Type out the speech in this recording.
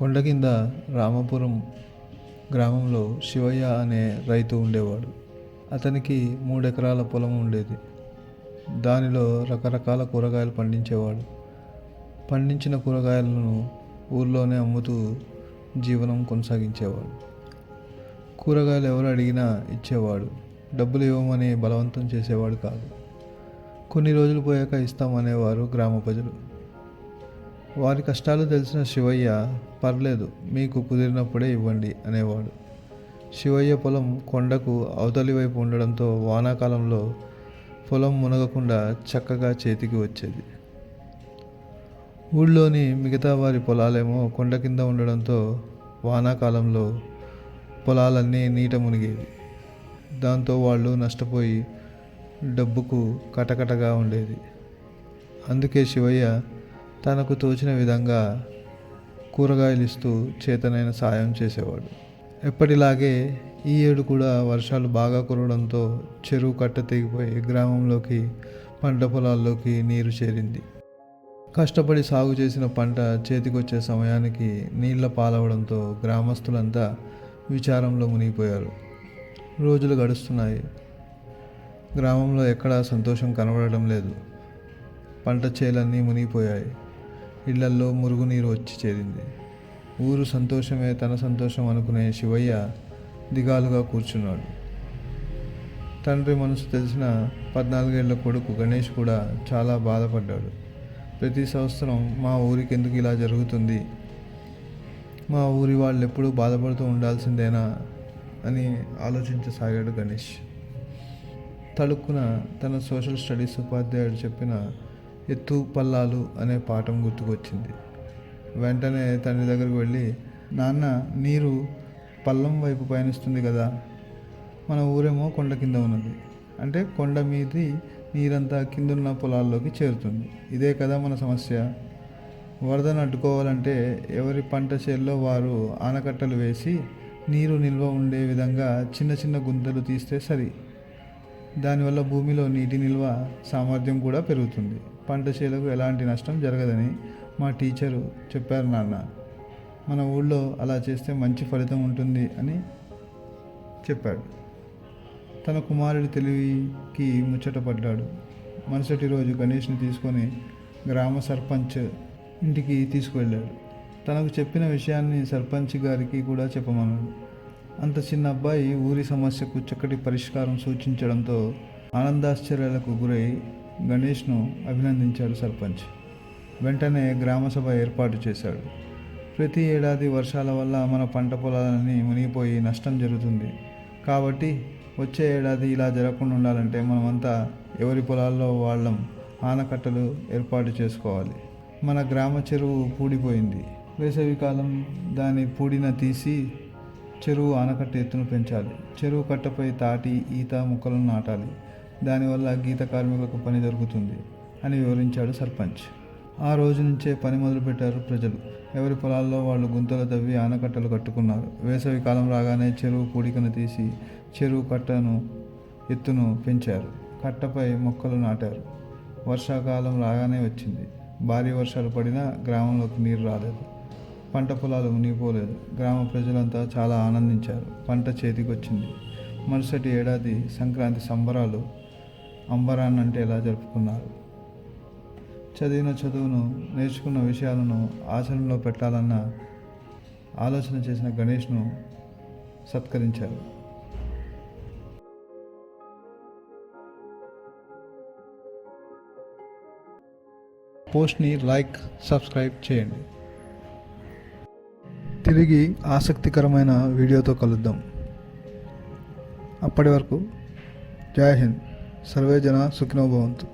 కొండ కింద రామాపురం గ్రామంలో శివయ్య అనే రైతు ఉండేవాడు. అతనికి 3 ఎకరాల పొలం ఉండేది. దానిలో రకరకాల కూరగాయలు పండించేవాడు. పండించిన కూరగాయలను ఊర్లోనే అమ్ముతూ జీవనం కొనసాగించేవాడు. కూరగాయలు ఎవరు అడిగినా ఇచ్చేవాడు. డబ్బులు ఇవ్వమని బలవంతం చేసేవాడు కాదు. కొన్ని రోజులు పోయాక ఇస్తామనేవారు గ్రామ ప్రజలు. వారి కష్టాలు తెలిసిన శివయ్య, పర్లేదు మీకు కుదిరినప్పుడే ఇవ్వండి అనేవాడు. శివయ్య పొలం కొండకు అవతలి వైపు ఉండడంతో వానాకాలంలో పొలం మునగకుండా చక్కగా చేతికి వచ్చేది. ఊళ్ళోని మిగతా వారి పొలాలేమో కొండ కింద ఉండడంతో వానాకాలంలో పొలాలన్నీ నీట మునిగేవి. దాంతో వాళ్ళు నష్టపోయి డబ్బుకు కటకటగా ఉండేది. అందుకే శివయ్య తనకు తోచిన విధంగా కూరగాయలు ఇస్తూ చేతనైన సాయం చేసేవాడు. ఎప్పటిలాగే ఈ ఏడు కూడా వర్షాలు బాగా కురవడంతో చెరువు కట్ట తెగిపోయి గ్రామంలోకి, పంట పొలాల్లోకి నీరు చేరింది. కష్టపడి సాగు చేసిన పంట చేతికొచ్చే సమయానికి నీళ్ల పాలవడంతో గ్రామస్తులంతా విచారంలో మునిగిపోయారు. రోజులు గడుస్తున్నాయి. గ్రామంలో ఎక్కడా సంతోషం కనబడడం లేదు. పంట చేలన్నీ మునిగిపోయాయి. ఇళ్లల్లో మురుగునీరు వచ్చి చేరింది. ఊరు సంతోషమే తన సంతోషం అనుకునే శివయ్య దిగాలుగా కూర్చున్నాడు. తండ్రి మనసు తెలిసిన 14 ఏళ్ల కొడుకు గణేష్ కూడా చాలా బాధపడ్డాడు. ప్రతి సంవత్సరం మా ఊరికి ఎందుకు ఇలా జరుగుతుంది, మా ఊరి వాళ్ళు ఎప్పుడూ బాధపడుతూ ఉండాల్సిందేనా అని ఆలోచించసాగాడు గణేష్. తళుక్కున తన సోషల్ స్టడీస్ ఉపాధ్యాయుడు చెప్పిన ఎత్తు పల్లాలు అనే పాఠం గుర్తుకొచ్చింది. వెంటనే తండ్రి దగ్గరకు వెళ్ళి, నాన్న, నీరు పల్లం వైపు పయనిస్తుంది కదా, మన ఊరేమో కొండ కింద ఉన్నది, అంటే కొండ మీది నీరంతా కిందున్న పొలాల్లోకి చేరుతుంది. ఇదే కదా మన సమస్య. వరదను అడ్డుకోవాలంటే ఎవరి పంట చేల్లో వారు ఆనకట్టలు వేసి నీరు నిల్వ ఉండే విధంగా చిన్న చిన్న గుంతలు తీస్తే సరి. దానివల్ల భూమిలో నీటి నిల్వ సామర్థ్యం కూడా పెరుగుతుంది. పంట చేలకు ఎలాంటి నష్టం జరగదని మా టీచరు చెప్పారు నాన్న. మన ఊళ్ళో అలా చేస్తే మంచి ఫలితం ఉంటుంది అని చెప్పాడు. తన కుమారుడి తెలివికి ముచ్చటపడ్డాడు. మరుసటి రోజు గణేష్ని తీసుకొని గ్రామ సర్పంచ్ ఇంటికి తీసుకువెళ్ళాడు. తనకు చెప్పిన విషయాన్ని సర్పంచ్ గారికి కూడా చెప్పమన్నాడు. అంత చిన్న అబ్బాయి ఊరి సమస్యకు చక్కటి పరిష్కారం సూచించడంతో ఆనందాశ్చర్యాలకు గురై గణేష్ను అభినందించాడు సర్పంచ్. వెంటనే గ్రామసభ ఏర్పాటు చేశాడు. ప్రతి ఏడాది వర్షాల వల్ల మన పంట పొలాలన్నీ మునిగిపోయి నష్టం జరుగుతుంది. కాబట్టి వచ్చే ఏడాది ఇలా జరగకుండా ఉండాలంటే మనమంతా ఎవరి పొలాల్లో వాళ్ళం ఆనకట్టలు ఏర్పాటు చేసుకోవాలి. మన గ్రామ చెరువు పూడిపోయింది. వేసవికాలం దాని పూడిన తీసి చెరువు ఆనకట్ట ఎత్తును పెంచాలి. చెరువు కట్టపై తాటి, ఈత మొక్కలను నాటాలి. దానివల్ల గీత కార్మికులకు పని దొరుకుతుంది అని వివరించాడు సర్పంచ్. ఆ రోజు నుంచే పని మొదలుపెట్టారు ప్రజలు. ఎవరి పొలాల్లో వాళ్ళు గుంతలు తవ్వి ఆనకట్టలు కట్టుకున్నారు. వేసవి కాలం రాగానే చెరువు పూడికను తీసి చెరువు కట్టను ఎత్తును పెంచారు. కట్టపై మొక్కలు నాటారు. వర్షాకాలం రాగానే వచ్చింది. భారీ వర్షాలు పడినా గ్రామంలోకి నీరు రాలేదు. పంట పొలాలు మునిగిపోలేదు. గ్రామ ప్రజలంతా చాలా ఆనందించారు. పంట చేతికొచ్చింది. మరుసటి ఏడాది సంక్రాంతి సంబరాలు అంబరాన్నంటే ఎలా జరుపుకున్నారు. చదివిన చదువును, నేర్చుకున్న విషయాలను ఆచరణలో పెట్టాలన్న ఆలోచన చేసిన గణేష్ను సత్కరించారు. పోస్ట్ని లైక్, సబ్స్క్రైబ్ చేయండి. తిరిగి ఆసక్తికరమైన వీడియోతో కలుద్దాం. అప్పటి వరకు జై హింద్. సర్వే జన సుఖినో భవంతు.